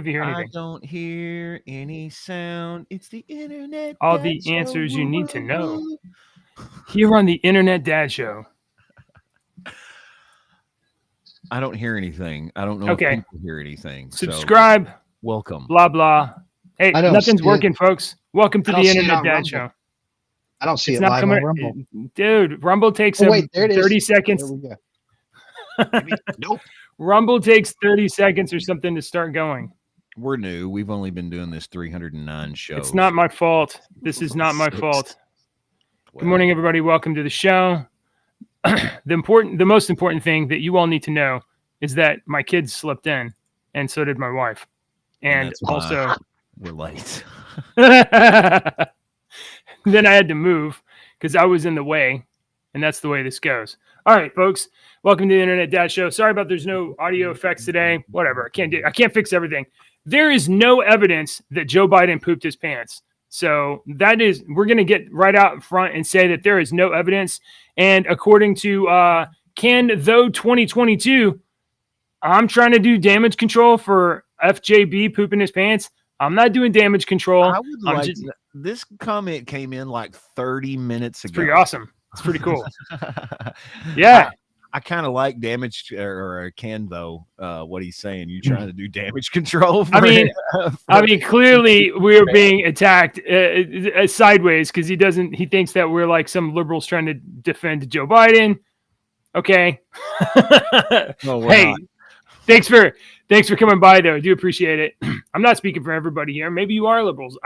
if you hear I anything. don't hear any sound. It's the internet. All Dad the Show. answers you Woo, need to woo, know woo. here on the Internet Dad Show. I don't hear anything. I don't know if Okay. people hear anything. So Subscribe, welcome. blah, blah. Hey, I don't nothing's see it. working, folks. Welcome to I don't the see it Internet on Dad Rumble. Show. I don't see It's it not live coming. on Rumble. Dude, Rumble takes Oh, wait, there it is. 30 There seconds. we go. Maybe, nope. Rumble takes 30 seconds or something to start going. We're new. We've only been doing this 309 shows. It's not my fault. This is not my fault. Good morning, everybody. Welcome to the show. The most important thing that you all need to know is that my kids slept in, and so did my wife. And that's why also, we're late. then I had to move because I was in the way, and that's the way this goes. All right, folks. Welcome to the Internet Dad Show. Sorry about there's no audio effects today. Whatever. I can't fix everything. There is no evidence that Joe Biden pooped his pants. So we're going to get right out front and say that there is no evidence. And according to Ken Though 2022, I'm trying to do damage control for FJB pooping his pants. I'm not doing damage control. I would like this comment came in like 30 minutes ago. It's pretty awesome. It's pretty cool. Yeah. I kind of like damage or Ken though. What he's saying, you trying to do damage control? I mean, clearly we're being attacked sideways because he thinks that we're like some liberals trying to defend Joe Biden. Okay. No, hey, not. thanks for coming by though. I do appreciate it. I'm not speaking for everybody here. Maybe you are liberals.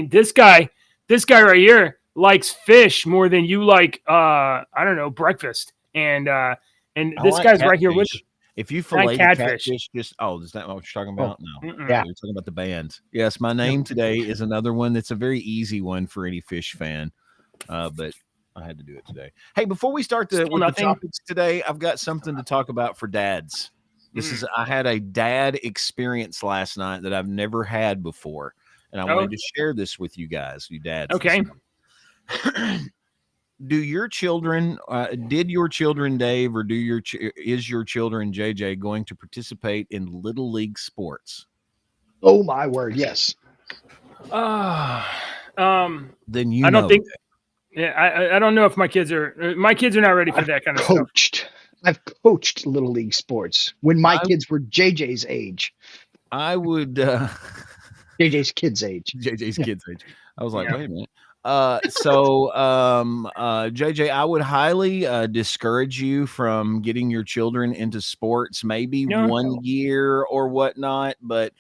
This guy right here likes fish more than you like I don't know, breakfast. And this like guy's catfish. right here with you. If you fillet catfish, is that what you're talking about? No. Yeah. You're talking about the band. Yes, my name today is another one that's a very easy one for any fish fan. But I had to do it today. Hey, before we start the topics today, I've got something to talk about for dads. I had a dad experience last night that I've never had before. And I wanted to share this with you guys, you dads. Okay. Did your children, Dave, or is your children, JJ, going to participate in Little League sports? Oh my word, yes. Then you I don't think. Yeah, I don't know if my kids are not ready for that kind of stuff. I've coached Little League sports when my kids were JJ's age. I would JJ's kids' age. JJ's kids' age. I was like, wait a minute. JJ, I would highly discourage you from getting your children into sports, maybe 1 year or whatnot. But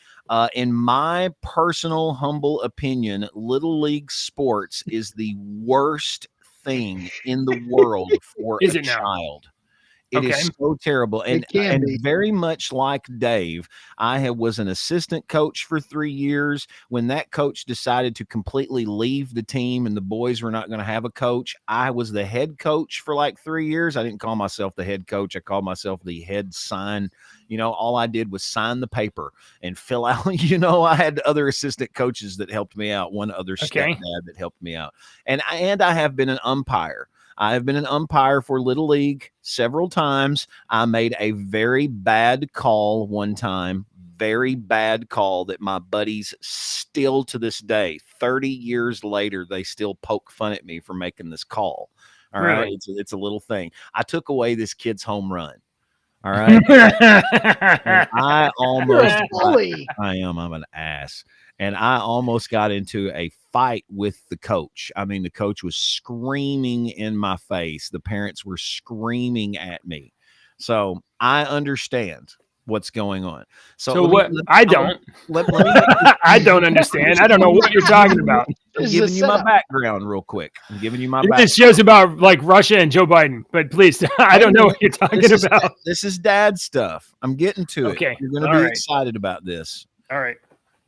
in my personal, humble opinion, Little League sports is the worst thing in the world for a child. It is so terrible. And very much like Dave, I was an assistant coach for 3 years. When that coach decided to completely leave the team and the boys were not going to have a coach, I was the head coach for like 3 years. I didn't call myself the head coach. I called myself the head sign. All I did was sign the paper and fill out, I had other assistant coaches that helped me out. One other stepdad that helped me out. And I have been an umpire. I have been an umpire for Little League several times. I made a very bad call one time, very bad call that my buddies still to this day, 30 years later, they still poke fun at me for making this call. All right. It's a little thing. I took away this kid's home run. All right. I'm an ass. And I almost got into a fight with the coach. I mean, the coach was screaming in my face. The parents were screaming at me. So I understand what's going on. I don't understand. I don't know what you're talking about. I'm giving you my background real quick. This show's about like Russia and Joe Biden, but please, I don't know what you're talking about. This is dad stuff. I'm getting to it. Okay. You're going to be excited about this. All right.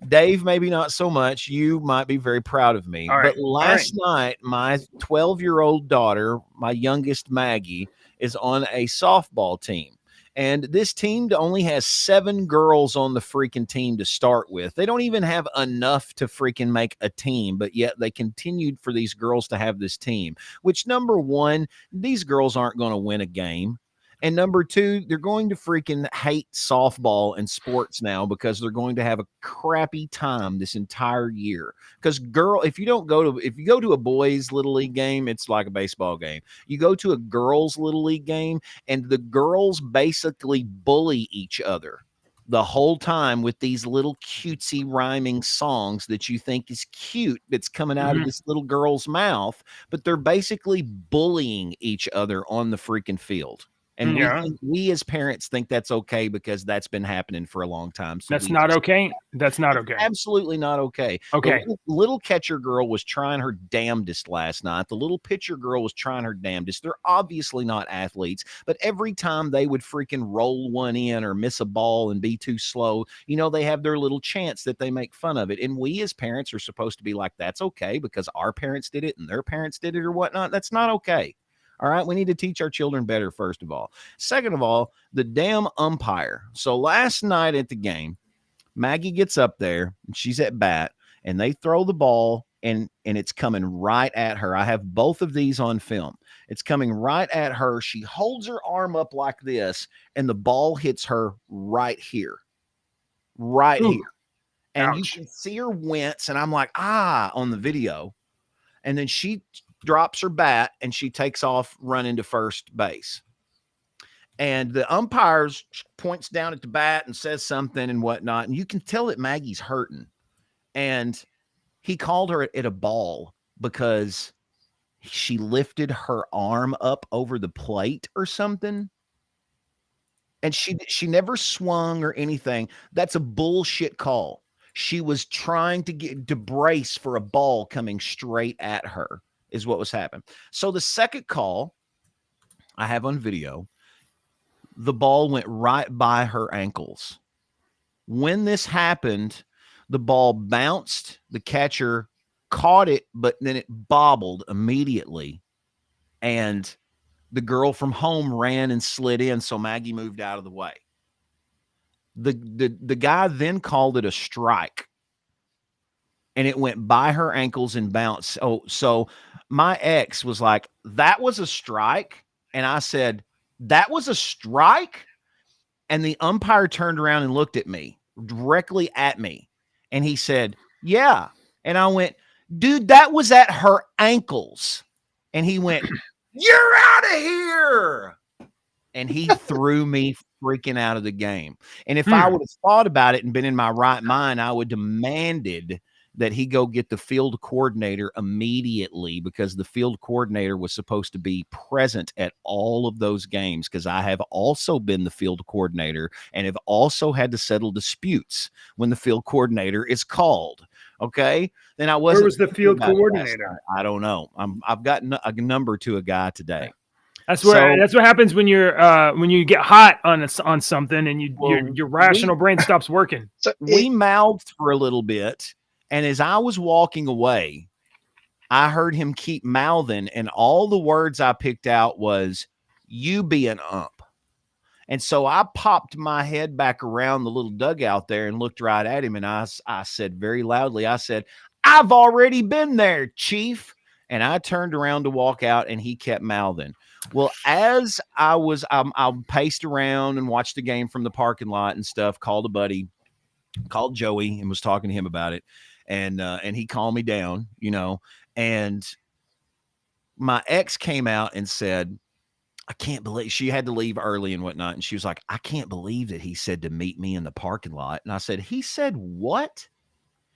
Dave, maybe not so much. You might be very proud of me. But last night, my 12-year-old daughter, my youngest Maggie, is on a softball team. And this team only has 7 girls on the freaking team to start with. They don't even have enough to freaking make a team, but yet they continued for these girls to have this team, which, number one, these girls aren't going to win a game. And number two, they're going to freaking hate softball and sports now because they're going to have a crappy time this entire year. Because if you go to a boys' little league game, it's like a baseball game. You go to a girls' little league game, and the girls basically bully each other the whole time with these little cutesy rhyming songs that you think is cute that's coming out of this little girl's mouth, but they're basically bullying each other on the freaking field. And we as parents think that's okay because that's been happening for a long time. So that's not okay. That's not okay. Absolutely not okay. Okay. The little catcher girl was trying her damnedest last night. The little pitcher girl was trying her damnedest. They're obviously not athletes, but every time they would freaking roll one in or miss a ball and be too slow, they have their little chance that they make fun of it. And we as parents are supposed to be like, that's okay because our parents did it and their parents did it or whatnot. That's not okay. All right. We need to teach our children better, first of all. Second of all, the damn umpire. So last night at the game, Maggie gets up there and she's at bat and they throw the ball and it's coming right at her. I have both of these on film. It's coming right at her. She holds her arm up like this and the ball hits her right here. Right here. And ouch. You can see her wince. And I'm like, on the video. And then she drops her bat and she takes off running to first base. And the umpire points down at the bat and says something and whatnot. And you can tell that Maggie's hurting. And he called her at a ball because she lifted her arm up over the plate or something. And she never swung or anything. That's a bullshit call. She was trying to brace for a ball coming straight at her. Is what was happening. So the second call I have on video, the ball went right by her ankles. When this happened, the ball bounced, the catcher caught it, but then it bobbled immediately. And the girl from home ran and slid in, so Maggie moved out of the way. The guy then called it a strike. And it went by her ankles and bounced. So my ex was like, that was a strike. And I said, that was a strike? And the umpire turned around and looked at me, directly at me. And he said, yeah. And I went, dude, that was at her ankles. And he went, you're out of here. And he threw me freaking out of the game. And if I would have thought about it and been in my right mind, I would have demanded that he go get the field coordinator immediately because the field coordinator was supposed to be present at all of those games because I have also been the field coordinator and have also had to settle disputes when the field coordinator is called. Okay. Then I wasn't. Where was the field coordinator? I don't know. I've got a number to a guy today. That's what happens when you get hot on something and your rational brain stops working. We mouthed for a little bit. And as I was walking away, I heard him keep mouthing, and all the words I picked out was, you be an ump. And so I popped my head back around the little dugout there and looked right at him, and I said very loudly, I said, I've already been there, Chief. And I turned around to walk out, and he kept mouthing. Well, as I paced around and watched the game from the parking lot and stuff, called a buddy, called Joey, and was talking to him about it. And he calmed me down, and my ex came out and said, I can't believe she had to leave early and whatnot. And she was like, I can't believe that he said to meet me in the parking lot. And I said, he said what?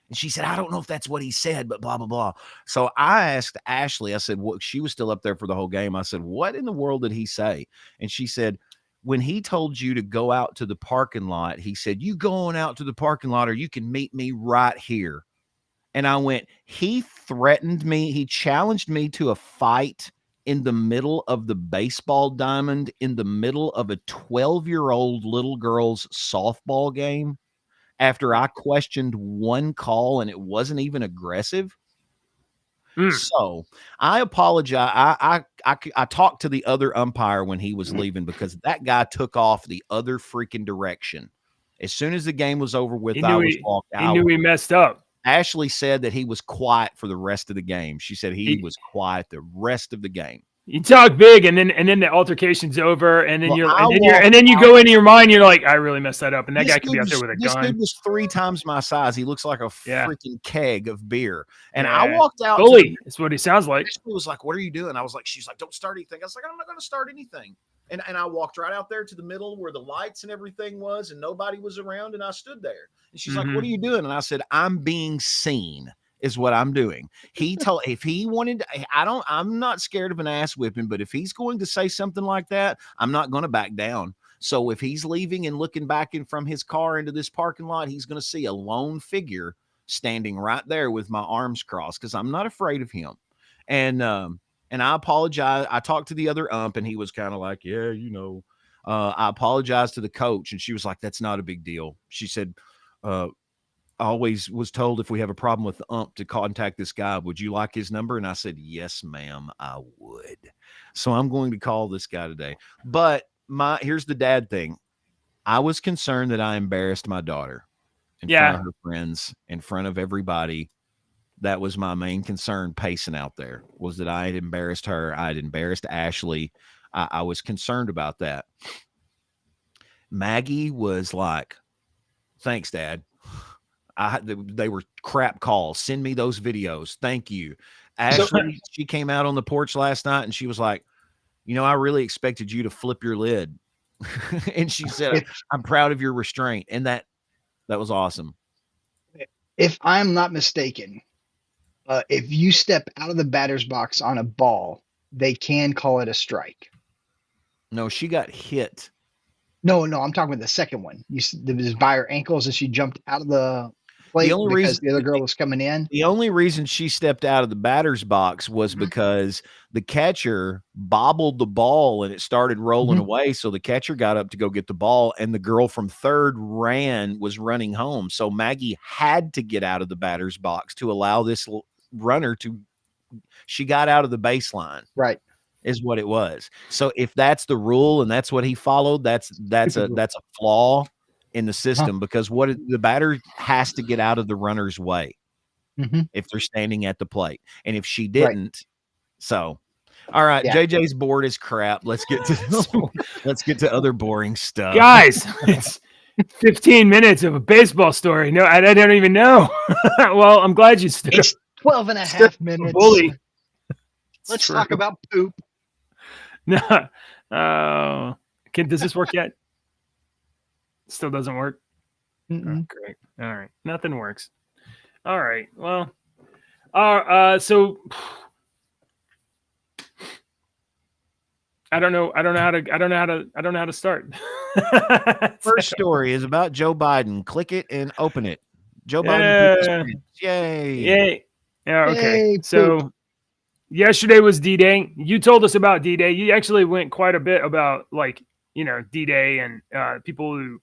And she said, I don't know if that's what he said, but blah, blah, blah. So I asked Ashley, I said, well, she was still up there for the whole game. I said, what in the world did he say? And she said, when he told you to go out to the parking lot, he said, you going out to the parking lot or you can meet me right here. And I went, he threatened me. He challenged me to a fight in the middle of the baseball diamond, in the middle of a 12-year-old little girl's softball game after I questioned one call and it wasn't even aggressive. So I apologize. I talked to the other umpire when he was leaving because that guy took off the other freaking direction. As soon as the game was over with, I was walked out. He knew he messed up. Ashley said that he was quiet for the rest of the game. She said he was quiet the rest of the game. You talk big, and then the altercation's over, and then Well, and then you go into your mind. You're like, I really messed that up, and that guy could be out there with a This gun. dude was 3 times my size. He looks like a freaking keg of beer. And I Yeah. walked out. Bully. That's what he sounds like. She was like, "What are you doing?" I was like, "She's like, don't start anything." I was like, "I'm not going to start anything." And I walked right out there to the middle where the lights and everything was, and nobody was around, and I stood there. And she's like, "What are you doing?" And I said, "I'm being seen." Is what I'm doing. He told if he wanted, I'm not scared of an ass whipping, but if he's going to say something like that, I'm not going to back down. So if he's leaving and looking back in from his car into this parking lot, he's going to see a lone figure standing right there with my arms crossed, because I'm not afraid of him. And I apologize. I talked to the other ump, and he was kind of like, yeah, I apologized to the coach, and she was like, that's not a big deal. She said, I always was told if we have a problem with the ump to contact this guy. Would you like his number? And I said, yes, ma'am, I would. So I'm going to call this guy today. But here's the dad thing. I was concerned that I embarrassed my daughter in front of her friends, in front of everybody. That was my main concern pacing out there, was that I had embarrassed her. I had embarrassed Ashley. I was concerned about that. Maggie was like, thanks, Dad. They were crap calls. Send me those videos. Thank you. Ashley, she came out on the porch last night and she was like, I really expected you to flip your lid. And she said, I'm proud of your restraint. And that was awesome. If I'm not mistaken, if you step out of the batter's box on a ball, they can call it a strike. No, she got hit. No, I'm talking about the second one. It was by her ankles and she jumped out of the plate because the other girl was coming in. The only reason she stepped out of the batter's box was because the catcher bobbled the ball and it started rolling away. So the catcher got up to go get the ball, and the girl from third was running home. So Maggie had to get out of the batter's box to allow this runner she got out of the baseline. Right. Is what it was. So if that's the rule and that's what he followed, that's a flaw in the system, because the batter has to get out of the runner's way if they're standing at the plate. And if she didn't, so all right, JJ's board is crap. Let's get to other boring stuff. Guys, it's 15 minutes of a baseball story. No, I don't even know. Well, I'm glad you stood. It's 12 and a half minutes. Bully. Let's talk about poop. No. Does this work yet? Still doesn't work. Oh, great. All right. Nothing works. All right. Well, so I don't know how to start. First story is about Joe Biden. Click it and open it. Joe Biden. Yay. Yeah. Okay. Yay, so yesterday was D-Day. You told us about D-Day. You actually went quite a bit about D-Day and people who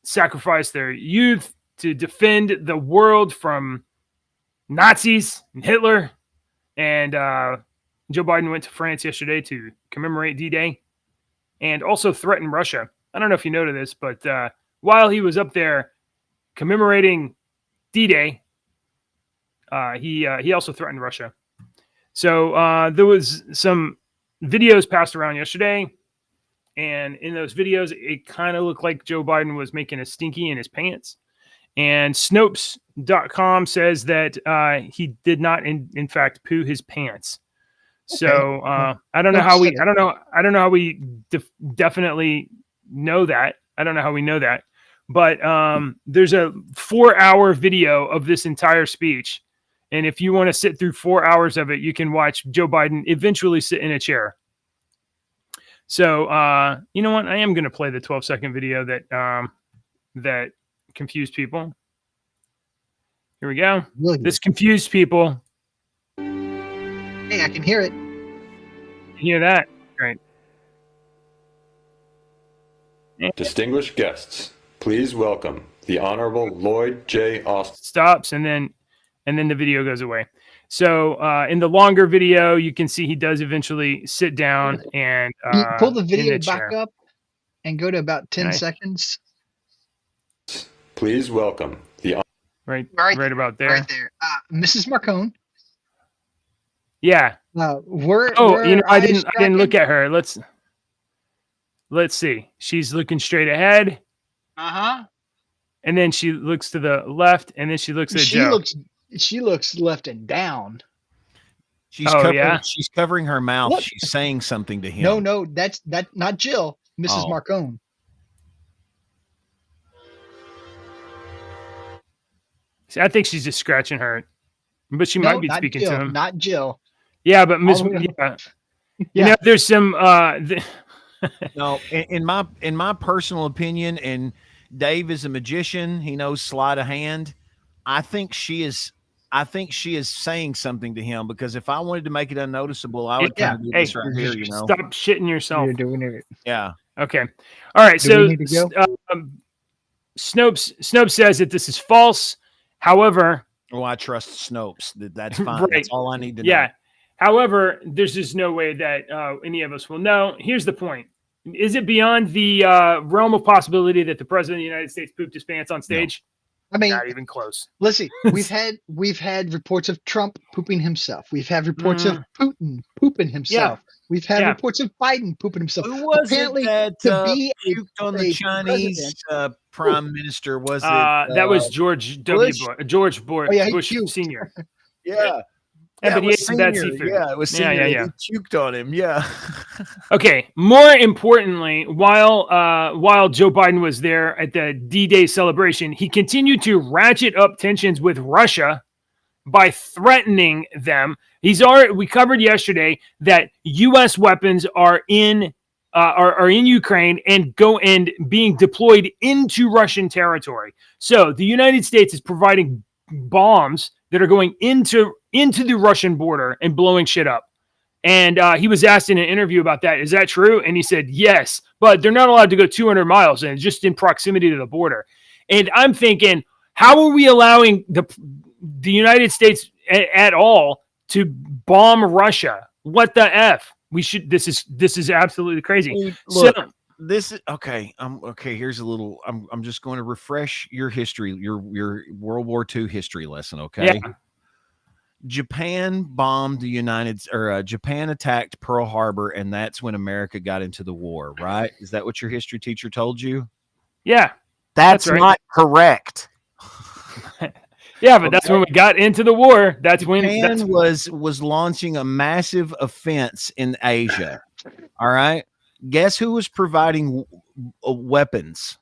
sacrificed their youth to defend the world from Nazis and Hitler. And Joe Biden went to France yesterday to commemorate D-Day and also threaten Russia. I don't know if you know this, but while he was up there commemorating D-Day, he also threatened Russia. So there was some videos passed around yesterday, and in those videos, it kind of looked like Joe Biden was making a stinky in his pants. And Snopes.com says that he did not, in fact, poo his pants. So I don't know how we definitely know that. I don't know how we know that, but there's a 4-hour video of this entire speech. And if you want to sit through 4 hours of it, you can watch Joe Biden eventually sit in a chair. So, you know what? I am going to play the 12-second video that confused people. Here we go. Really? This confused people. Hey, I can hear it. You hear that? Great. Distinguished guests, please welcome the Honorable Lloyd J. Austin. Stops, and then the video goes away. So in the longer video, you can see he does eventually sit down and pull the video back up and go to about 10 seconds. Please welcome the right about there. Right there. Mrs. Marcone. Yeah. Where You know, I didn't look tracking? at her. Let's see. She's looking straight ahead, Uh-huh. and then she looks to the left, and then she looks at Joe. She looks left and down. She's covering her mouth. What? She's saying something to him. No, that's not Jill, Mrs. Oh. Marcone. See, I think she's just scratching her, but she might be not speaking Jill, to him. Not Jill. Yeah, but Miss, Oh, yeah. Yeah. You know, there's some. No, in my personal opinion, and Dave is a magician. He knows sleight of hand. I think she is saying something to him, because if I wanted to make it unnoticeable, I would kind of do this right here. You know, Stop shitting yourself. You're doing it. yeah. Okay. All right. Do So we need to go? Snopes says that this is false. However, Well, I trust Snopes. That's fine. Right. That's all I need to know. yeah. However, there's just no way that any of us will know. Here's the point. Is it beyond the realm of possibility that the president of the United States pooped his pants on stage? I mean, Not even close. listen, we've had reports of Trump pooping himself. We've had reports of Putin pooping himself. We've had reports of Biden pooping himself. Who was Apparently, it that to be puked on the a Chinese prime minister? Was it That was George W. Bush? George Bush, Oh, yeah, he Bush puked. Senior. Yeah. Yeah, but it he was ate some bad Senior. seafood. Yeah, it was Yeah, Senior. yeah. He puked on him. Yeah. Okay. More importantly, while Joe Biden was there at the D-Day celebration, he continued to ratchet up tensions with Russia by threatening them. We covered yesterday that U.S. weapons are in Ukraine and being deployed into Russian territory. So the United States is providing bombs that are going into the Russian border and blowing shit up. And he was asked in an interview about that. Is that true? And he said, yes, but they're not allowed to go 200 miles and just in proximity to the border. And I'm thinking, how are we allowing the United States at all to bomb Russia? What the F? This is absolutely crazy. Look, this is okay. Okay. Here's a little. I'm just going to refresh your history, your World War II history lesson. Okay. Yeah. Japan bombed Japan attacked Pearl Harbor, and that's when America got into the war. Right? Is that what your history teacher told you? Yeah. That's right. not correct. Yeah, but that's when we got into the war. That's Japan when was launching a massive offense in Asia. All right. Guess who was providing weapons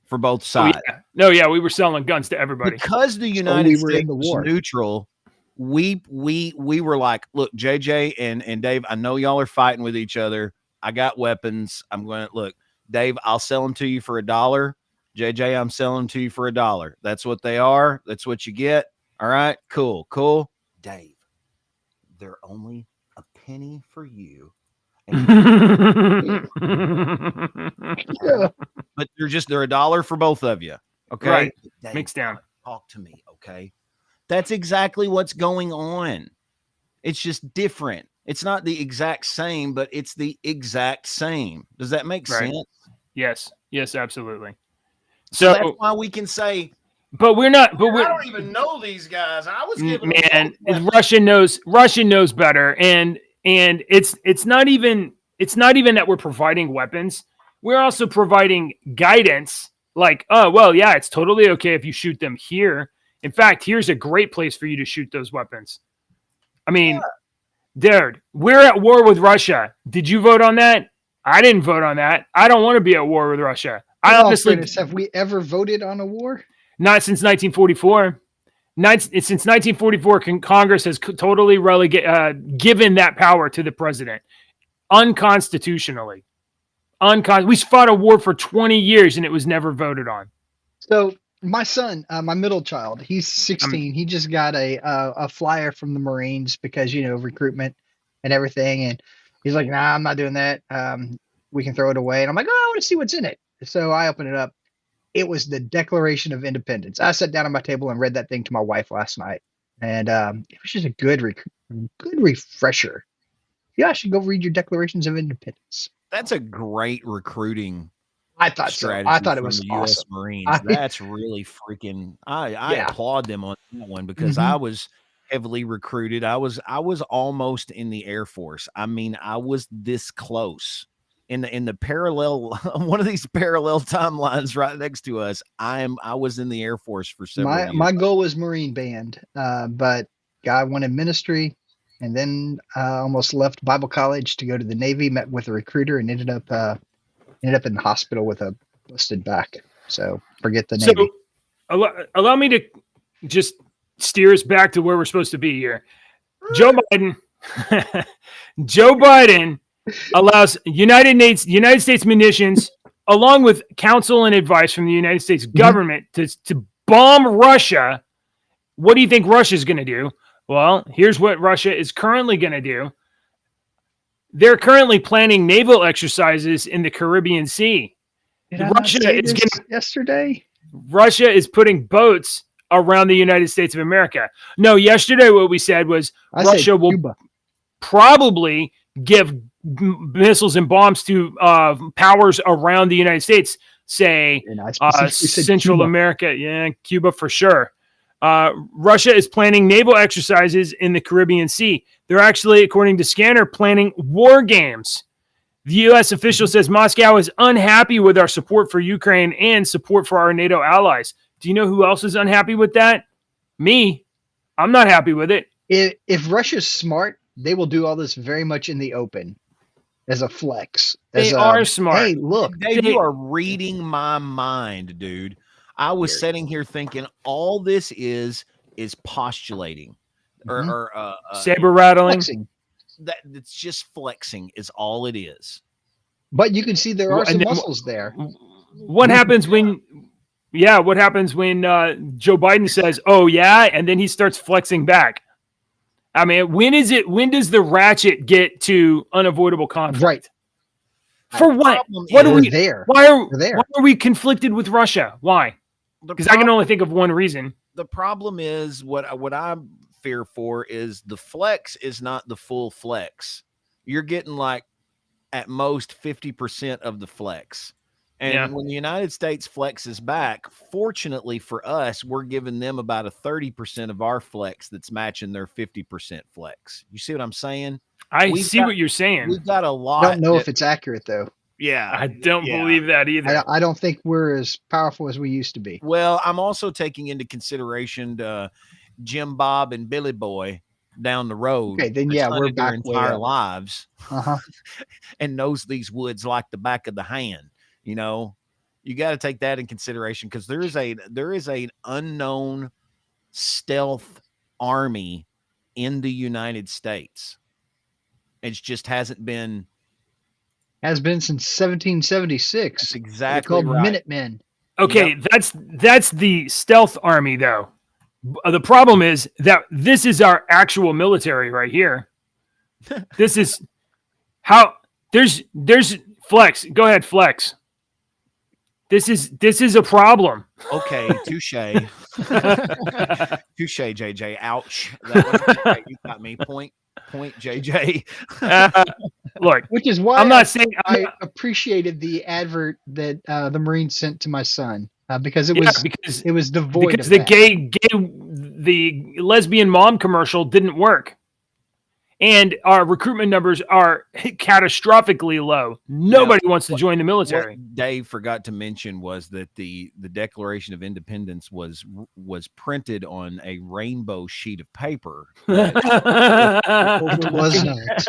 for both sides? Yeah, we were selling guns to everybody Because the United States in the was war. neutral. We were like, look, JJ and Dave, I know y'all are fighting with each other. I got weapons. I'm going to look, Dave, I'll sell them to you for $1. JJ, I'm selling them to you for $1. That's what they are. That's what you get. All right, cool. Dave, they're only a penny for you. Yeah. But they're $1 for both of you. Okay. Right. Dave, Mixed down. talk to me. Okay. That's exactly what's going on. It's just different. It's not the exact same, but it's the exact same. Does that make sense? Yes, absolutely. So that's why we can say, but we're not. But I don't even know these guys. I was giving them Russian knows better, and it's not even that we're providing weapons. We're also providing guidance. Like, oh well, yeah, it's totally okay if you shoot them here. In fact, here's a great place for you to shoot those weapons. I mean, dude, we're at war with Russia. Did you vote on that? I didn't vote on that. I don't want to be at war with Russia. I honestly, have we ever voted on a war? Not since 1944. Since 1944, Congress has totally given that power to the president unconstitutionally. We fought a war for 20 years and it was never voted on. So my son, my middle child, he's 16. He just got a flyer from the Marines because, recruitment and everything. And he's like, nah, I'm not doing that. We can throw it away. And I'm like, oh, I want to see what's in it. So I opened it up. It was the Declaration of Independence. I sat down at my table and read that thing to my wife last night. And it was just a good refresher. Yeah, I should go read your Declarations of Independence. That's a great recruiting I thought strategy. So. I thought it from was the awesome. U.S. Marines. That's really freaking. I applaud them on that one because Mhm. I was heavily recruited. I was almost in the Air Force. I mean, I was this close in the parallel one of these parallel timelines right next to us. I was in the Air Force for several years. My goal was Marine Band, but God wanted ministry, and then almost left Bible college to go to the Navy. Met with a recruiter and ended up in the hospital with a busted back. So forget the Navy. So allow me to just steer us back to where we're supposed to be here. Joe Biden allows United States munitions, along with counsel and advice from the United States government, to bomb Russia. What do you think Russia's going to do? Well, here's what Russia is currently going to do. They're currently planning naval exercises in the Caribbean Sea. Yesterday? Russia is putting boats around the United States of America. No, yesterday what we said was Russia will probably give missiles and bombs to powers around the United States, say Central Cuba. America. Yeah, Cuba for sure. Russia is planning naval exercises in the Caribbean Sea. They're actually, according to Scanner, planning war games. The U.S. official says Moscow is unhappy with our support for Ukraine and support for our NATO allies. Do you know who else is unhappy with that? Me. I'm not happy with it. If Russia's smart, they will do all this very much in the open as a flex. They are smart. Hey, look. Dave, you are reading my mind, dude. I was sitting here thinking all this is postulating or saber rattling. Flexing. That's just flexing is all it is. But you can see there are some muscles there. What happens when Joe Biden says, "Oh yeah," and then he starts flexing back? I mean, when does the ratchet get to unavoidable conflict? Right. For what? What are we there? Why are we conflicted with Russia? Why? Because I can only think of one reason. The problem is what I fear for is the flex is not the full flex. You're getting like at most 50% of the flex. And when the United States flexes back, fortunately for us, we're giving them about a 30% of our flex that's matching their 50% flex. You see what I'm saying? I see what you're saying. We've got a lot. I don't know if it's accurate, though. Yeah. I don't believe that either. I don't think we're as powerful as we used to be. Well, I'm also taking into consideration Jim Bob and Billy Boy down the road. Okay, then we're back their entire lives and knows these woods like the back of the hand. You know, you got to take that in consideration because there is an unknown stealth army in the United States. It just hasn't been. Has been since 1776. That's exactly called right. Minutemen. Okay, that's the stealth army, though. The problem is that this is our actual military right here. This is how there's Flex. Go ahead, Flex. This is a problem. Okay, touche. Touche, JJ. Ouch. You got me. Point, JJ. Look, which is why I'm not saying I appreciated the advert that the Marines sent to my son because it was devoid because of the lesbian mom commercial didn't work. And our recruitment numbers are catastrophically low. Nobody wants to join the military. What Dave forgot to mention was that the Declaration of Independence was printed on a rainbow sheet of paper. It was not.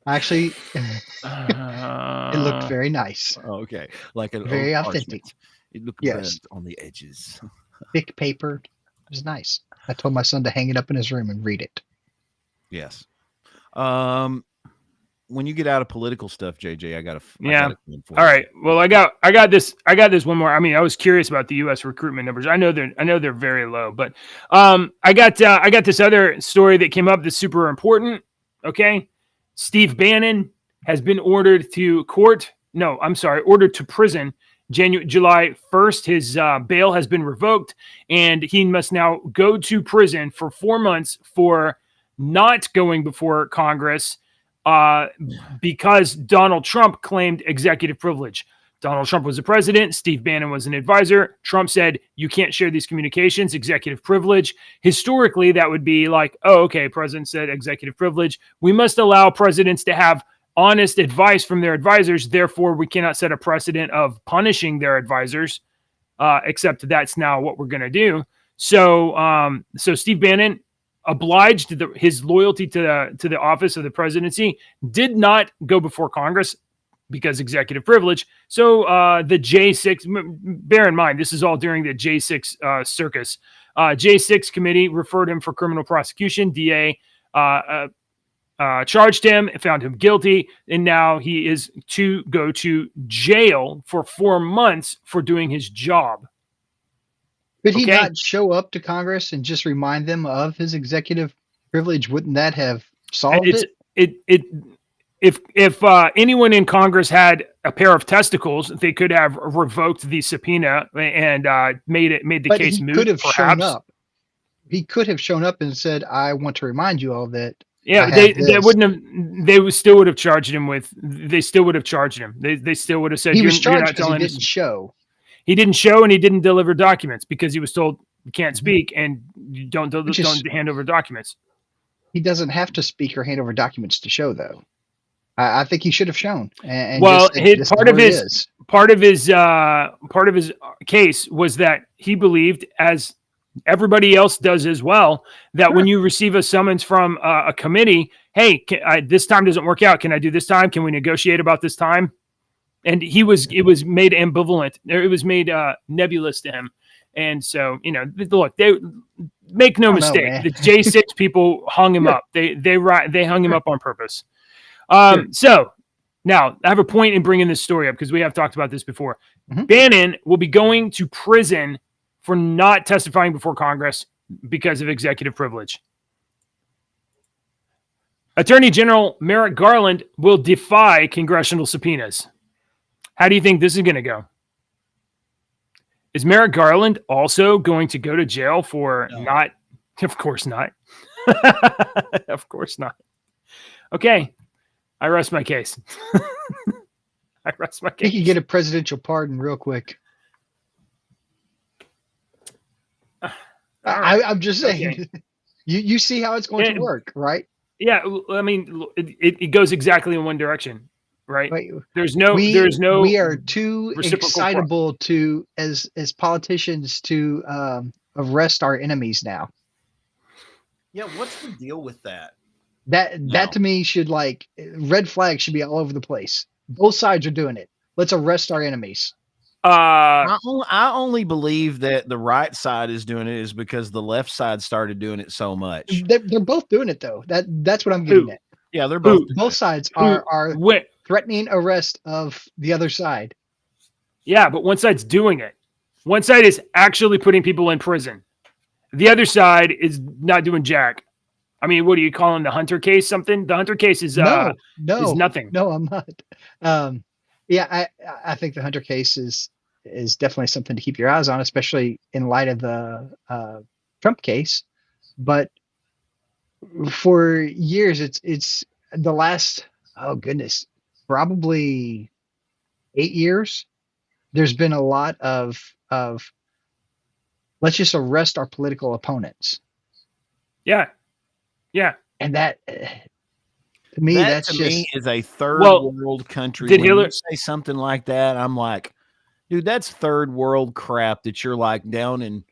Actually, it looked very nice. Okay, like a very authentic. It looked red on the edges. Thick paper. It was nice. I told my son to hang it up in his room and read it. Yes. When you get out of political stuff, JJ, I got to. All right. Well, I got this one more. I mean, I was curious about the U.S. recruitment numbers. I know they're very low, but I got this other story that came up that's super important. Okay, Steve Bannon has been ordered to prison. July 1st, his bail has been revoked, and he must now go to prison for 4 months for not going before Congress because Donald Trump claimed executive privilege. Donald Trump was the president. Steve Bannon was an advisor. Trump said, you can't share these communications, executive privilege. Historically, that would be like, oh, okay, president said executive privilege. We must allow presidents to have honest advice from their advisors. Therefore, we cannot set a precedent of punishing their advisors, except that's now what we're going to do. So Steve Bannon, obliged his loyalty to the office of the presidency, did not go before Congress because executive privilege. So the J6, bear in mind, this is all during the J6 circus. J6 committee referred him for criminal prosecution. DA charged him, found him guilty, and now he is to go to jail for 4 months for doing his job. Could he not show up to Congress and just remind them of his executive privilege? Wouldn't that have solved it? If anyone in Congress had a pair of testicles, they could have revoked the subpoena and made the case moot. Could have shown up. He could have shown up and said, "I want to remind you all that." Yeah, they wouldn't have. They still would have charged him with. They still would have charged him. They still would have said he was charged because he didn't show. He didn't show, and he didn't deliver documents because he was told you can't speak and you don't hand over documents. He doesn't have to speak or hand over documents to show, though. I think he should have shown. And well, part of his case was that he believed, as everybody else does as well, that when you receive a summons from a committee, hey, this time doesn't work out. Can I do this time? Can we negotiate about this time? And it was made ambivalent. It was made nebulous to him. And so, look, they make no mistake. The J6 people hung him up. They hung him up on purpose. So now I have a point in bringing this story up because we have talked about this before. Mm-hmm. Bannon will be going to prison for not testifying before Congress because of executive privilege. Attorney General Merrick Garland will defy congressional subpoenas. How do you think this is going to go? Is Merrick Garland also going to go to jail for not? Of course not. Of course not. Okay. I rest my case. He could get a presidential pardon real quick. I'm just saying. Okay. You see how it's going to work, right? Yeah, I mean, it goes exactly in one direction. Right. There's no. We are too excitable to as politicians to arrest our enemies now. Yeah, what's the deal with that? That to me should red flags should be all over the place. Both sides are doing it. Let's arrest our enemies. I only believe that the right side is doing it is because the left side started doing it so much. They're both doing it though. That's what I'm getting at. Yeah, they're both. Both sides are threatening arrest of the other side. Yeah, but one side's doing it. One side is actually putting people in prison. The other side is not doing jack. I mean, what are you calling the Hunter case something? The Hunter case is is nothing. No, I'm not. I think the Hunter case is definitely something to keep your eyes on, especially in light of the Trump case. But for years, it's the last, probably 8 years. There's been a lot of let's just arrest our political opponents. Yeah. And that to me, that is a third world country. When you say something like that, I'm like, dude, that's third world crap that you're like down in,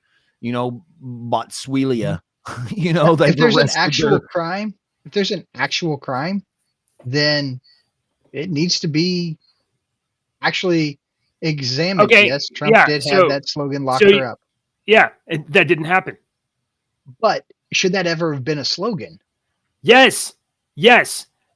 Botswana. If there's an actual crime, then it needs to be actually examined. Okay. Yes, Trump did have that slogan, lock her up. Yeah, that didn't happen. But should that ever have been a slogan? Yes.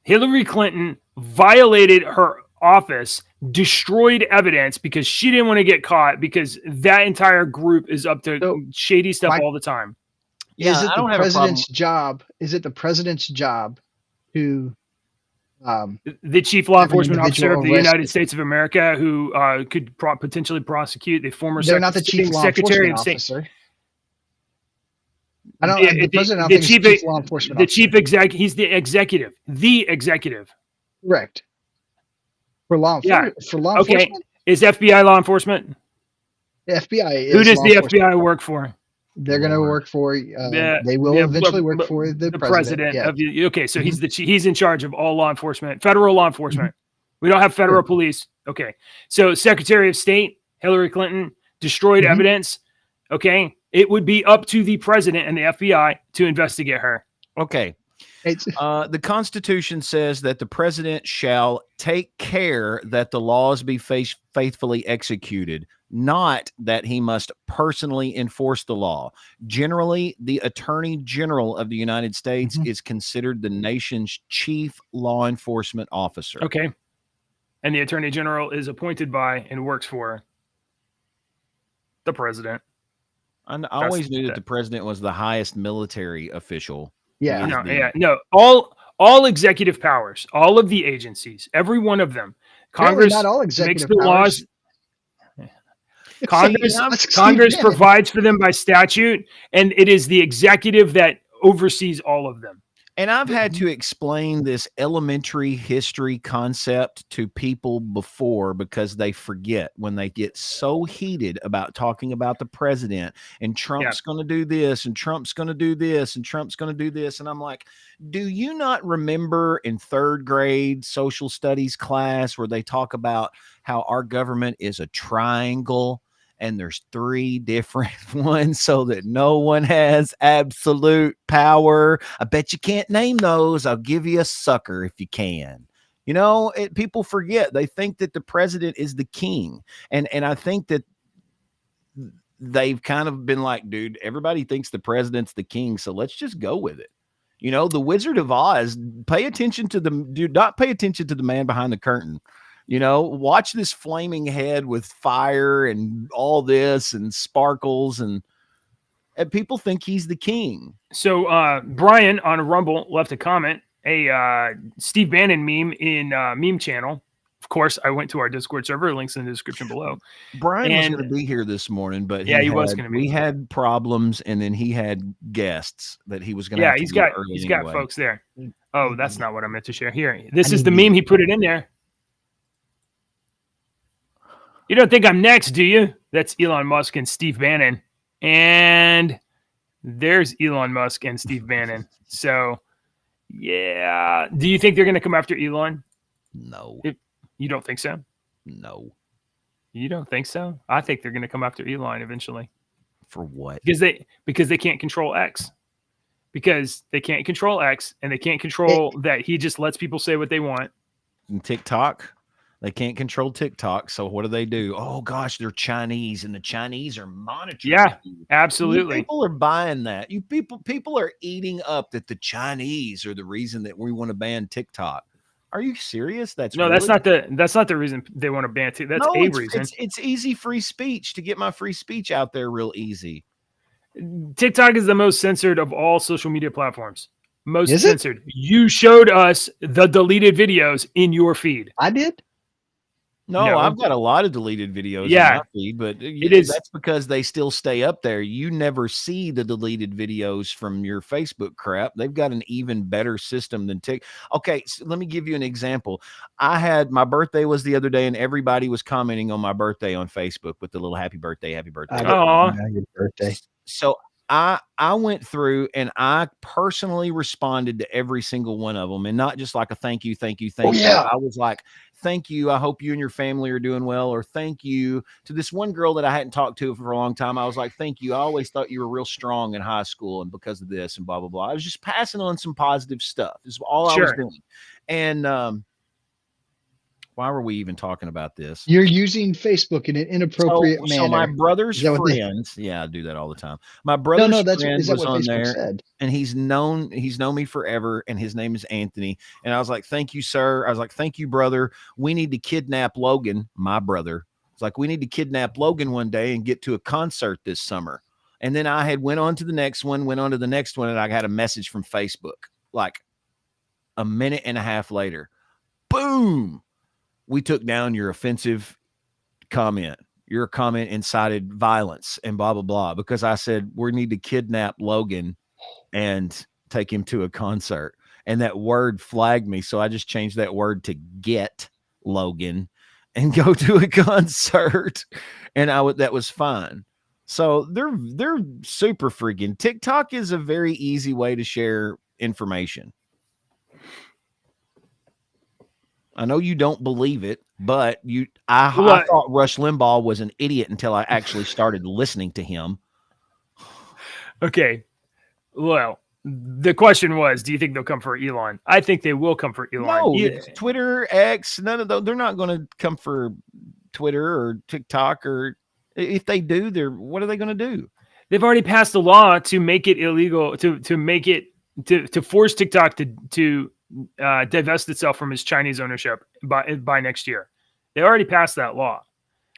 Hillary Clinton violated her office, destroyed evidence because she didn't want to get caught because that entire group is up to shady stuff all the time. Yeah, is it the president's job? Is it the president's job to the chief law enforcement officer of the United States of America who could potentially prosecute the former Secretary of State? I don't. The president. The chief law enforcement. The chief exec. He's the executive. The executive. Correct. For law enforcement. Is FBI law enforcement? The FBI is Who does law the enforcement. FBI work for? They're going to Lord. work for. Yeah, They will yeah, eventually but- work but for the president president. Yeah. of the. Okay, so he's in charge of all law enforcement, federal law enforcement. We don't have federal police. Okay, so Secretary of State Hillary Clinton destroyed Mhm. evidence. Okay, it would be up to the president and the FBI to investigate her. Okay. It's, The Constitution says that the president shall take care that the laws be faithfully executed, not that he must personally enforce the law. Generally, the Attorney General of the United States is considered the nation's chief law enforcement officer. Okay, and the Attorney General is appointed by and works for the president. I always knew that the president was the highest military official. yeah. No. All executive powers, all of the agencies, every one of them. Apparently Congress not all makes executive the powers. laws. Congress Ask Steve Congress Bannon. provides for them by statute, and it is the executive that oversees all of them. And I've had to explain this elementary history concept to people before because they forget when they get so heated about talking about the president and Trump's going to do this and Trump's going to do this and Trump's going to do this. And I'm like, do you not remember in third grade social studies class where they talk about how our government is a triangle? And there's 3 different ones so that no one has absolute power. I bet you can't name those. I'll give you a sucker if you can. You know, people forget. They think that the president is the king. And I think that they've kind of been like, dude, everybody thinks the president's the king, so let's just go with it. You know, the Wizard of Oz, do not pay attention to the man behind the curtain. You know, watch this flaming head with fire and all this and sparkles and people think he's the king. So Brian on Rumble left a comment, a Steve Bannon meme in meme channel. Of course, I went to our Discord server. Links in the description below. Brian was going to be here this morning, but he was going to be. We had problems, and then he had guests that he was going to. Yeah, he's got folks there. Oh, that's not what I meant to share. Here, this is the meme. He put it in there. You don't think I'm next, do you? That's Elon Musk and Steve Bannon. And there's Elon Musk and Steve Bannon. So, yeah. Do you think they're going to come after Elon? No. You don't think so? No. You don't think so? I think they're going to come after Elon eventually. For what? Because they can't control X. Because they can't control X, and they can't control that he just lets people say what they want. And TikTok? They can't control TikTok, so what do? Oh gosh, they're Chinese, and the Chinese are monitoring. Yeah, absolutely. People are buying that. People are eating up that the Chinese are the reason that we want to ban TikTok. Are you serious? That's not the reason they want to ban TikTok. That's a reason. It's easy free speech to get my free speech out there real easy. TikTok is the most censored of all social media platforms. Most censored. You showed us the deleted videos in your feed. I did. No, I've got a lot of deleted videos in my feed, but that's because they still stay up there. You never see the deleted videos from your Facebook crap. They've got an even better system than TikTok. Okay, so let me give you an example. My birthday was the other day, and everybody was commenting on my birthday on Facebook with the little happy birthday. Oh, your birthday. So I went through and I personally responded to every single one of them, and not just like a thank you. Yeah. I was like, thank you. I hope you and your family are doing well. Or thank you to this one girl that I hadn't talked to for a long time. I was like, thank you. I always thought you were real strong in high school, and because of this and blah, blah, blah. I was just passing on some positive stuff. This is all I was doing. And why were we even talking about this? You're using Facebook in an inappropriate manner. So my brother's friends, I do that all the time. My brother's friend was on there, said? And he's known me forever, and his name is Anthony. And I was like, thank you, sir. I was like, thank you, brother. We need to kidnap Logan, my brother. It's like, we need to kidnap Logan one day and get to a concert this summer. And then I had went on to the next one, and I got a message from Facebook like a minute and a half later. Boom. We took down your offensive comment. Your comment incited violence and blah, blah, blah. Because I said, we need to kidnap Logan and take him to a concert. And that word flagged me. So I just changed that word to get Logan. and go to a concert, and that was fine. So they're super freaking. TikTok is a very easy way to share information. I know you don't believe it, but I thought Rush Limbaugh was an idiot until I actually started listening to him. Okay. Well, the question was, do you think they'll come for Elon? I think they will come for Elon. No, Twitter, X, none of those. They're not going to come for Twitter or TikTok, or if they do, what are they going to do? They've already passed a law to make it illegal to make it to force TikTok to divest itself from its Chinese ownership by next year. They already passed that law.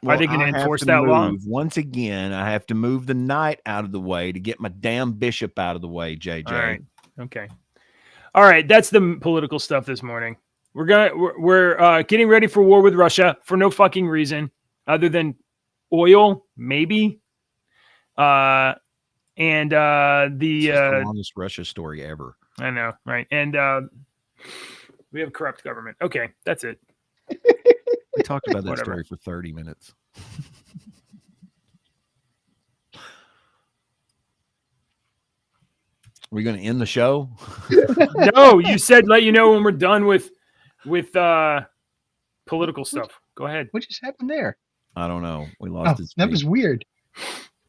Well, are they going to enforce that law? Once again, I have to move the knight out of the way to get my damn bishop out of the way, JJ. All right. Okay. All right. That's the political stuff this morning. We're getting ready for war with Russia for no fucking reason other than oil, maybe. The longest Russia story ever. I know, right? And we have corrupt government. Okay, that's it. We talked about that story for 30 minutes. Are we going to end the show? No, you said let you know when we're done with political stuff. Go ahead. What just happened there? I don't know. We lost his that was weird.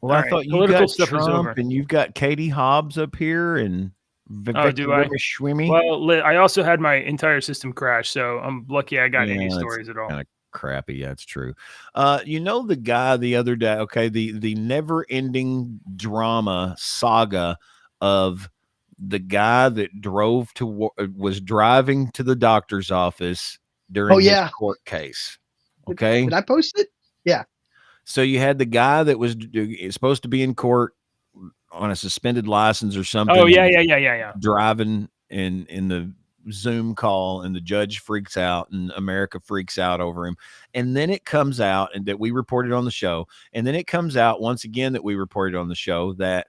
Well, I thought you got Trump and you've got Katie Hobbs up here and Vivek Ramaswamy. Well, I also had my entire system crash, so I'm lucky I got any stories at all. Kind of crappy. Yeah, it's true. The guy the other day, okay, the never-ending drama saga of the guy that was driving to the doctor's office during his court case. Okay. Did I post it? Yeah. So you had the guy that was supposed to be in court on a suspended license or something. Oh, yeah. Driving in the Zoom call, and the judge freaks out and America freaks out over him. And then it comes out, and that we reported on the show. And then it comes out once again that we reported on the show that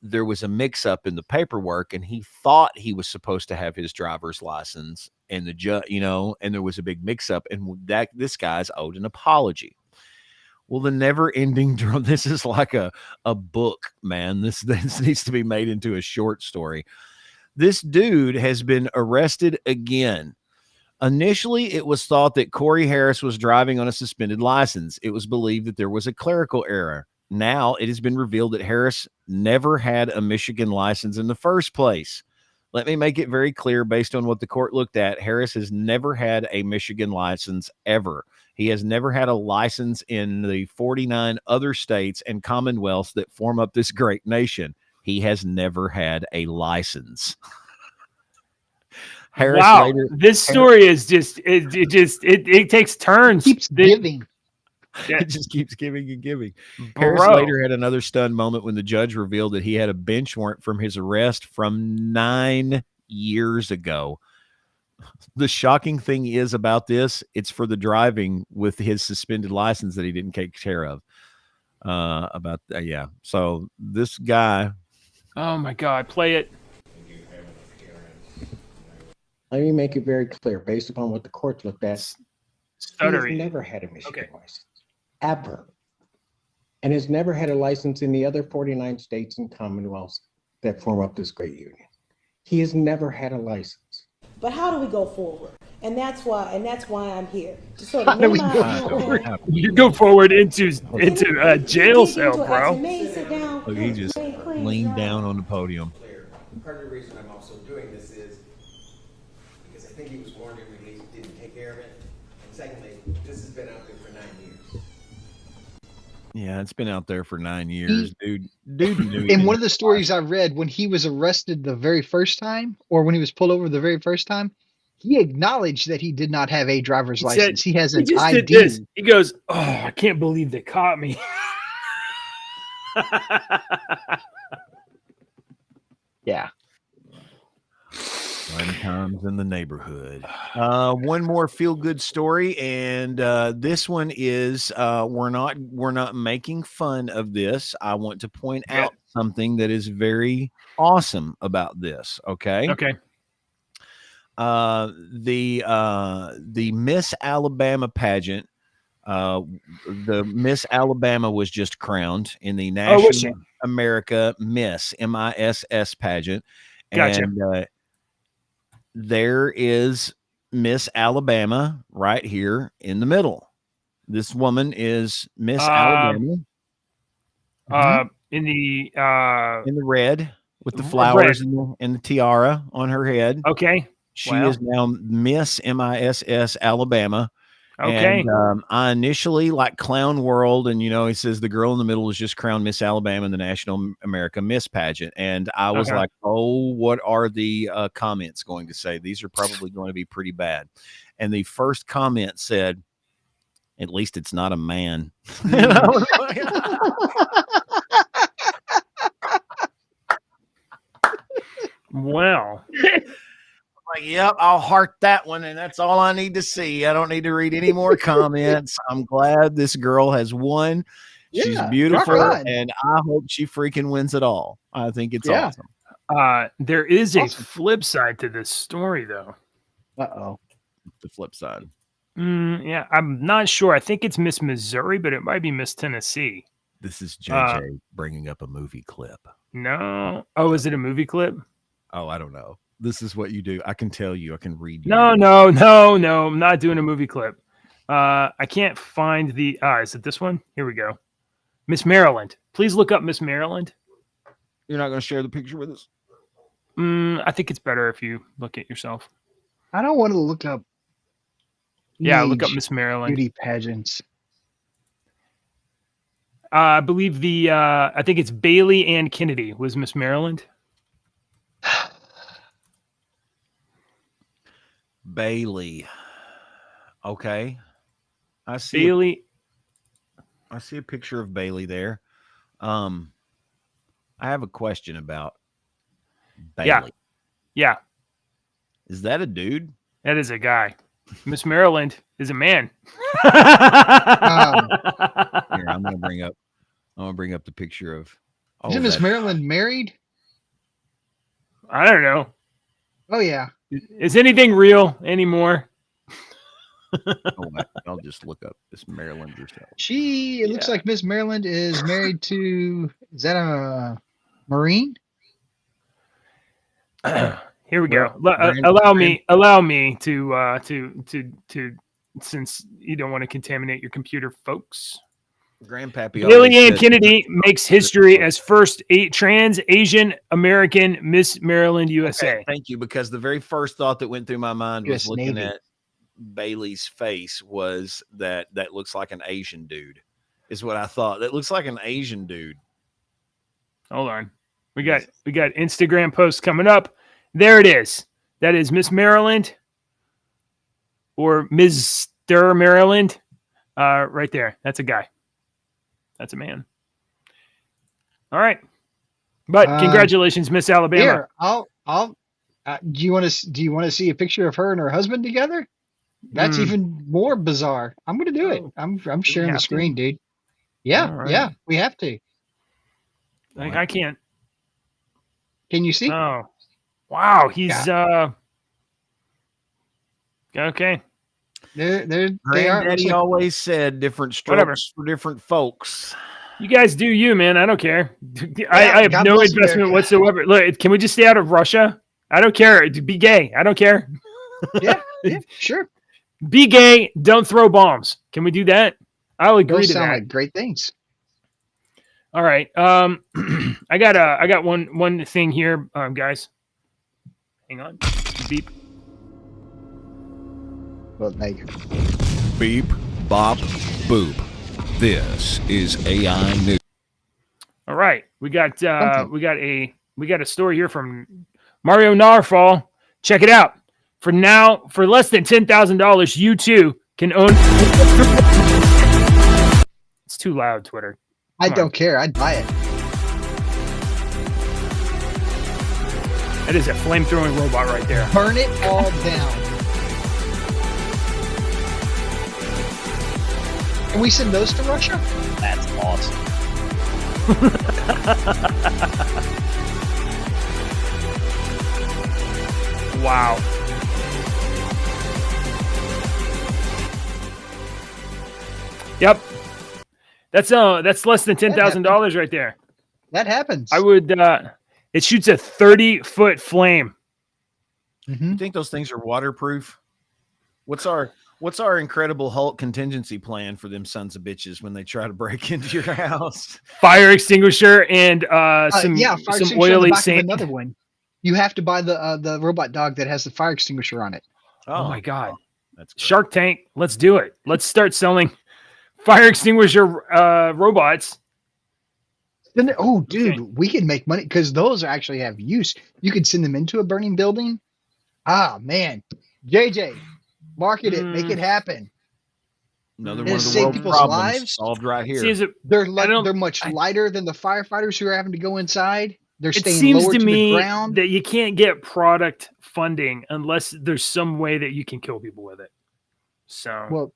there was a mix-up in the paperwork, and he thought he was supposed to have his driver's license, and the judge, and there was a big mix-up, and that this guy's owed an apology. Well, the never-ending drama. This is like a book, man. This needs to be made into a short story. This dude has been arrested again. Initially, it was thought that Corey Harris was driving on a suspended license. It was believed that there was a clerical error. Now it has been revealed that Harris never had a Michigan license in the first place. Let me make it very clear, based on what the court looked at, Harris has never had a Michigan license ever. He has never had a license in the 49 other states and commonwealths that form up this great nation. He has never had a license. Harris. Wow, this story is it takes turns. Keeps giving. It just keeps giving and giving. Harris later had another stunned moment when the judge revealed that he had a bench warrant from his arrest from 9 years ago. The shocking thing is about this, it's for the driving with his suspended license that he didn't take care of. So this guy. Oh my God, play it. Let me make it very clear, based upon what the court looked at. Stuttering. He's never had a Michigan license. Ever. And has never had a license in the other 49 states and commonwealths that form up this great union. He has never had a license. But how do we go forward? And that's why I'm here. So how do we go forward? You go forward into a jail cell, bro. Look, he just leaned down on the podium. Part of the reason I'm also doing this is because I think he was warned and released, didn't take care of it. And secondly, this has been out there for 9 years. Yeah, it's been out there for 9 years, dude. Knew in one of the stories I read, when he was arrested the very first time, or when he was pulled over the very first time, he acknowledged that he did not have a driver's license. He has an ID. He goes, "Oh, I can't believe they caught me." Yeah. Fun times in the neighborhood. One more feel-good story, and this one is we're not making fun of this. I want to point out something that is very awesome about this. Okay. Okay. The Miss Alabama pageant The Miss Alabama was just crowned in the was she? National America Miss MISS pageant. Gotcha. And there is Miss Alabama right here in the middle. This woman is Miss Alabama. In the red with the flowers and the tiara on her head. Okay. She is now Miss MISS Alabama. Okay. And I initially like Clown World, and he says the girl in the middle is just crowned Miss Alabama in the National America Miss pageant, and I was like, oh, what are the comments going to say? These are probably going to be pretty bad. And the first comment said, "At least it's not a man." And I was like, well. like, yep, I'll heart that one, and that's all I need to see. I don't need to read any more comments. I'm glad this girl has won. She's beautiful, and I hope she freaking wins it all. I think it's awesome. There is a flip side to this story, though. Uh-oh. The flip side. Yeah, I'm not sure. I think it's Miss Missouri, but it might be Miss Tennessee. This is JJ bringing up a movie clip. No. Oh, is it a movie clip? Oh, I don't know. This is what you do. I can tell you. I can read you. No. I'm not doing a movie clip. I can't find the. Is it this one? Here we go. Miss Maryland. Please look up Miss Maryland. You're not going to share the picture with us? I think it's better if you look at yourself. I don't want to look up. Yeah, look up Miss Maryland. Beauty pageants. I believe I think it's Bailey Ann Kennedy was Miss Maryland. Bailey. Okay. I see Bailey. I see a picture of Bailey there. I have a question about Bailey. Yeah. Is that a dude? That is a guy. Miss Maryland is a man. Here, I'm gonna bring up the picture of. Isn't Miss Maryland married? I don't know. Oh yeah. Is anything real anymore? I'll just look up Miss Maryland yourself. It looks like Miss Maryland is married to. Is that a Marine? Here we go. Allow me to since you don't want to contaminate your computer, folks. Grandpappy. Bailey Ann Kennedy makes history as first trans Asian American Miss Maryland USA. Okay, thank you, because the very first thought that went through my mind was looking Navy. at Bailey's face was that looks like an Asian dude, is what I thought. That looks like an Asian dude. Hold on. We got Instagram posts coming up. There it is. That is Miss Maryland or Mr. Maryland. Right there. That's a guy. That's a man. All right. But congratulations, Miss Alabama. Here, I'll do you want to see a picture of her and her husband together? That's even more bizarre. I'm going to do it. I'm sharing the screen, dude. Yeah. Right. Yeah, we have to. I can't. Can you see? Oh. Wow, he's okay. They Granddaddy are. always said different strokes for different folks. You guys do you, man. I don't care. I have God no bless investment America. whatsoever. Look, can we just stay out of Russia? I don't care. Be gay. I don't care. Yeah, sure. Be gay. Don't throw bombs. Can we do that? I'll agree Those to sound that. like great things. All right. I got one thing here, guys. Hang on. Beep. Well, thank you. Beep, bop, boop. This is AI News. All right. We got a story here from Mario Narfall. Check it out. For less than $10,000, you too can own. It's too loud, Twitter. I don't care. I'd buy it. That is a flame-throwing robot right there. Burn it all down. Can we send those to Russia? That's awesome. Wow. Yep. That's less than $10,000 right there. That happens. I would. It shoots a 30-foot flame. Mhm. You think those things are waterproof? What's our Incredible Hulk contingency plan for them sons of bitches when they try to break into your house? Fire extinguisher and Fire some extinguisher on the oily back of sand. another one. You have to buy the robot dog that has the fire extinguisher on it. Oh my God. That's great. Shark Tank. Let's do it. Let's start selling fire extinguisher robots. Then, oh, dude, we can make money because those actually have use. You could send them into a burning building. Ah, man. JJ, market it. Make it happen. Another It'll one of the save world's people's problems lives. solved right here. Seems They're much lighter than the firefighters who are having to go inside. They're it staying seems lower to to me the ground. that you can't get product funding unless there's some way that you can kill people with it. So Well,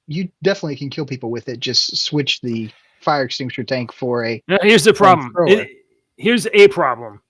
you definitely can kill people with it. Just switch the fire extinguisher tank for a. now, here's the problem. Flamethrower. Here's a problem.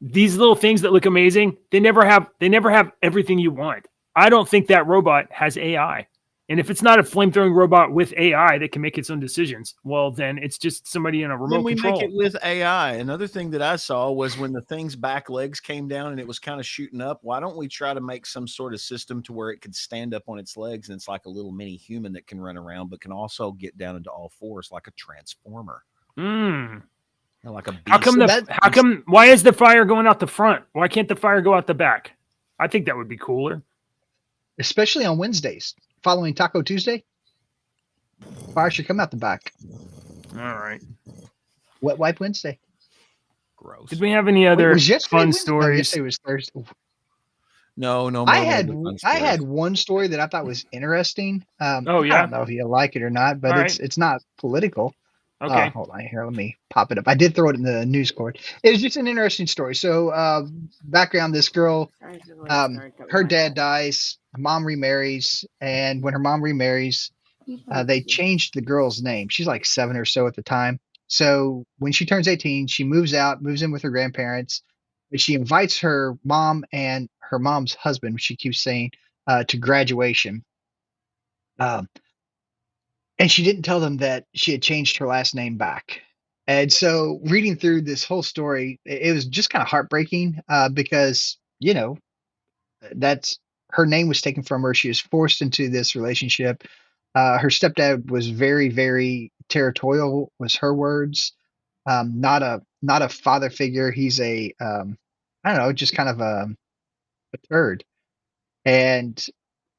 These little things that look amazing, they never have everything you want. I don't think that robot has AI. And if it's not a flamethrowing robot with AI that can make its own decisions, well, then it's just somebody in a remote Then we control. make it with AI. Another thing that I saw was when the thing's back legs came down and it was kind of shooting up. Why don't we try to make some sort of system to where it could stand up on its legs and it's like a little mini human that can run around, but can also get down into all fours like a transformer, like a beast. How come? Why is the fire going out the front? Why can't the fire go out the back? I think that would be cooler. Especially on Wednesdays following Taco Tuesday. Fire should come out the back. All right. Wet Wipe Wednesday. Gross. Did we have any Wait, other was yesterday fun Wednesday? No, stories? yesterday was Thursday. No. I had one story that I thought was interesting. Oh, yeah? I don't know if you'll like it or not, but All it's not political. Okay. Hold on here. Let me pop it up. I did throw it in the news cord. It was just an interesting story. So, background: this girl, her dad dies, mom remarries, and when her mom remarries, they changed the girl's name. She's like 7 or so at the time. So when she turns 18, she moves in with her grandparents. But she invites her mom and her mom's husband, which she keeps saying, to graduation. And she didn't tell them that she had changed her last name back. And so reading through this whole story, it was just kind of heartbreaking because, that's her name was taken from her. She was forced into this relationship. Her stepdad was very, very territorial, was her words. Not a father figure. He's I don't know, just kind of a turd. And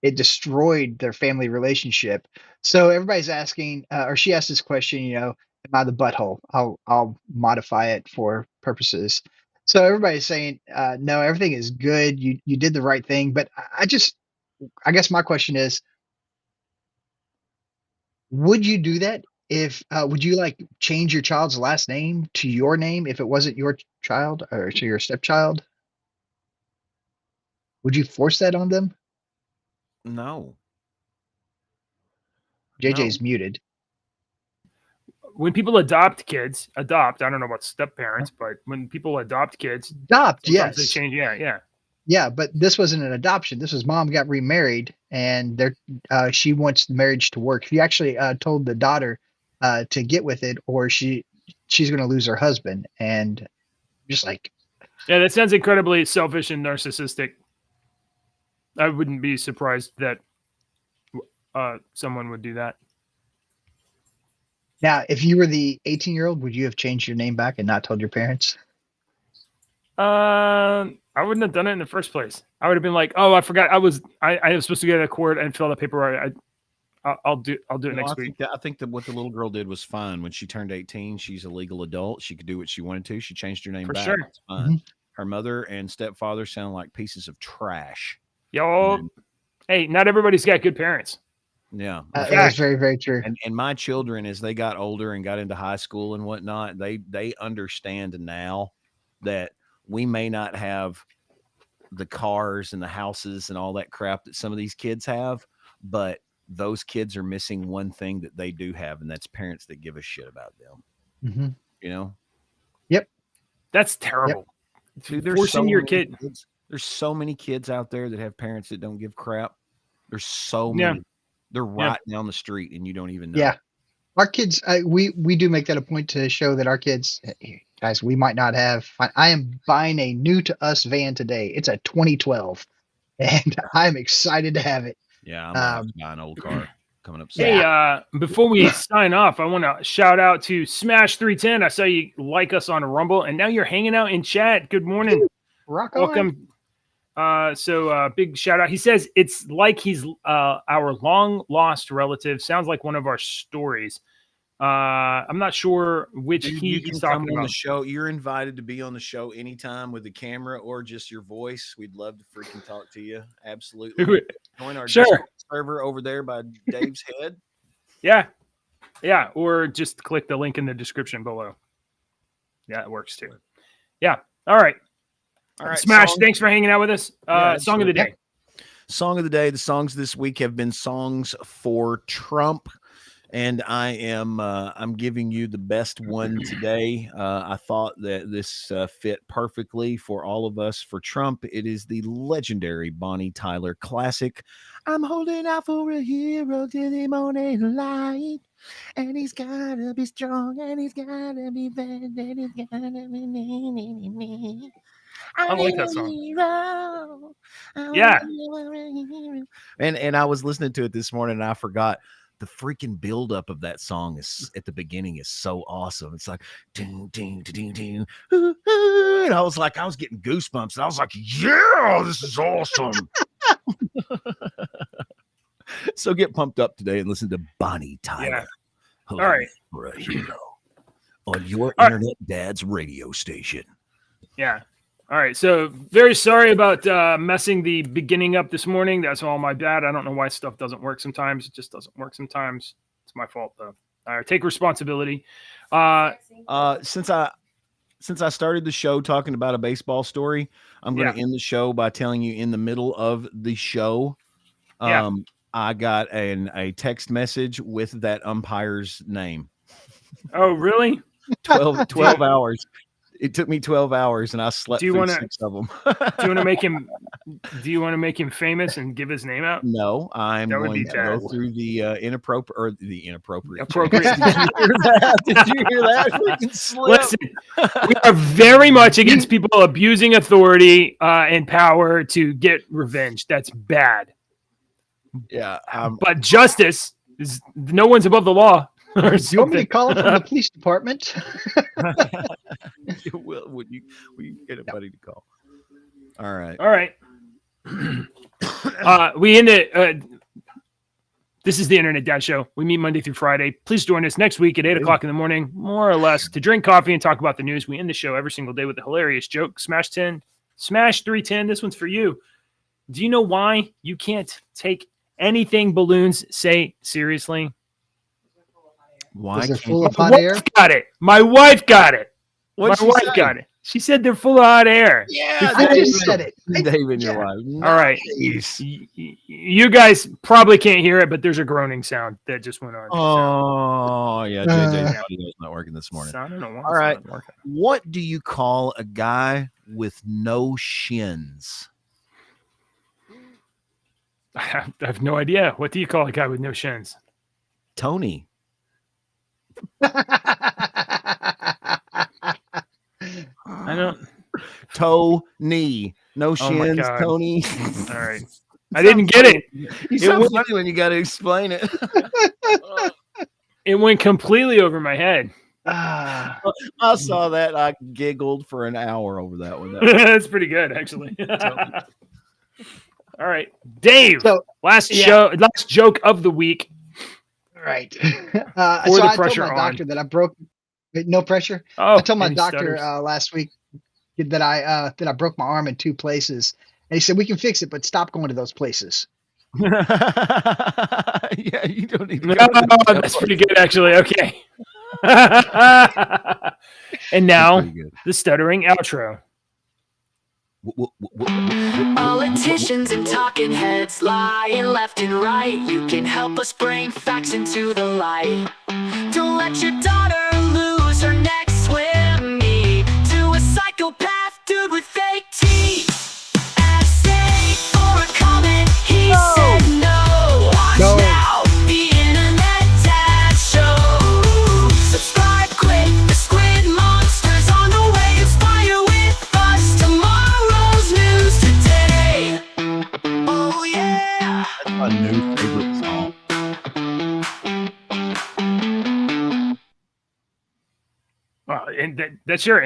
it destroyed their family relationship. So everybody's asking, or she asked this question, am I the butthole? I'll modify it for purposes. So everybody's saying, no, everything is good. You did the right thing. But I guess my question is, would you do that? Would you like change your child's last name to your name if it wasn't your child or to your stepchild? Would you force that on them? No. JJ's muted. When people adopt kids, I don't know about step parents, but when people adopt kids, Adopt, sometimes yes. they change. Yeah. Yeah, but this wasn't an adoption. This was mom got remarried, and she wants the marriage to work. She actually told the daughter to get with it, or she's going to lose her husband. And just like, Yeah, that sounds incredibly selfish and narcissistic. I wouldn't be surprised that someone would do that. now, if you were the 18-year-old, would you have changed your name back and not told your parents? I wouldn't have done it in the first place. I would have been like, "Oh, I forgot. I was supposed to get a court and fill out the paperwork. I'll do it next week." I think that what the little girl did was fine. When she turned 18, she's a legal adult. She could do what she wanted to. She changed her name For back. sure. It's fine. Her mother and stepfather sound like pieces of trash. Yo, hey, not everybody's got good parents. Yeah. That's very, very true. And my children, as they got older and got into high school and whatnot, they understand now that we may not have the cars and the houses and all that crap that some of these kids have, but those kids are missing one thing that they do have, and that's parents that give a shit about them. Mm-hmm. You know? Yep. That's terrible. Dude, Forcing your kid. There's so many kids out there that have parents that don't give crap. There's so many. They're right down the street, and you don't even know. Yeah. our kids, we do make that a point to show that our kids, guys, we might not have. I am buying a new to us van today. It's a 2012, and I'm excited to have it. Yeah, I'm buying an old car coming up soon. Hey, before we sign off, I want to shout out to Smash 310. I saw you like us on Rumble, and now you're hanging out in chat. Good morning. Rock on. Welcome. So big shout out. He says it's like he's our long lost relative. Sounds like one of our stories. I'm not sure which you can he's come talking on about. the show. You're invited to be on the show anytime with the camera or just your voice. We'd love to freaking talk to you. Absolutely. Join our Discord server over there by Dave's head. Yeah. Or just click the link in the description below. Yeah, it works too. Yeah. All right. Smash. Thanks for hanging out with us. Song of the day. Song of the day. The songs this week have been songs for Trump. And I'm giving you the best one today. I thought that this fit perfectly for all of us. For Trump, it is the legendary Bonnie Tyler classic. I'm holding out for a hero till the morning light. And he's gotta be strong, and he's gotta be bad, and he's gotta be me. I like that song. Yeah. And I was listening to it this morning, and I forgot. The freaking buildup of that song is at the beginning is so awesome. It's like ding, ding, ding, ding, and I was getting goosebumps, and I was like, yeah, this is awesome. So get pumped up today and listen to Bonnie Tyler. Yeah. All right. For a hero on your internet dad's radio station. Yeah. All right. So very sorry about messing the beginning up this morning. That's all my bad. I don't know why stuff doesn't work sometimes. It just doesn't work sometimes. It's my fault though. All right. Take responsibility. Since I started the show talking about a baseball story, I'm going to end the show by telling you in the middle of the show, I got a text message with that umpire's name. Oh, really? 12 hours. It took me 12 hours, and I slept through 6 of them. Do you want to make him famous and give his name out? No, I'm going to go through the inappropriate. Appropriate. Did you hear that? Listen, we are very much against people abusing authority and power to get revenge. That's bad. Yeah, but justice is no one's above the law. Or you want me to call it from the police department? Will you get a buddy to call? All right. We end it. This is the Internet Dad Show. We meet Monday through Friday. Please join us next week at 8:00 in the morning, more or less, to drink coffee and talk about the news. We end the show every single day with a hilarious joke. Smash 310. This one's for you. Do you know why you can't take anything balloons say seriously? Why? They're full of hot air? My wife got it. My wife got it. She said they're full of hot air. Yeah, I just said it. Dave and your wife. All right. You guys probably can't hear it, but there's a groaning sound that just went on. Oh, yeah. JJ's audio's not working this morning. I don't know why. All right. What do you call a guy with no shins? I have no idea. What do you call a guy with no shins? Tony. I don't. Toe, knee, no shins, Tony. All right. I didn't get it. You sound funny when you got to explain it. It went completely over my head. I saw that. I giggled for an hour over that one. That's pretty good, actually. All right, Dave. So, last joke of the week. Right. So I told my doctor that I broke. No pressure. Oh, I told my doctor last week that I broke my arm in 2 places, and he said we can fix it, but stop going to those places. Yeah, you don't need to go. That's pretty good, actually. Okay. And now the stuttering outro. Politicians and talking heads lying left and right. You can help us bring facts into the light. Don't let your daughter lose her next swim meet to a psychopath dude with fake teeth. Essay for a comment, he said no. Watch out, the Internet Dad Show. and that's sure.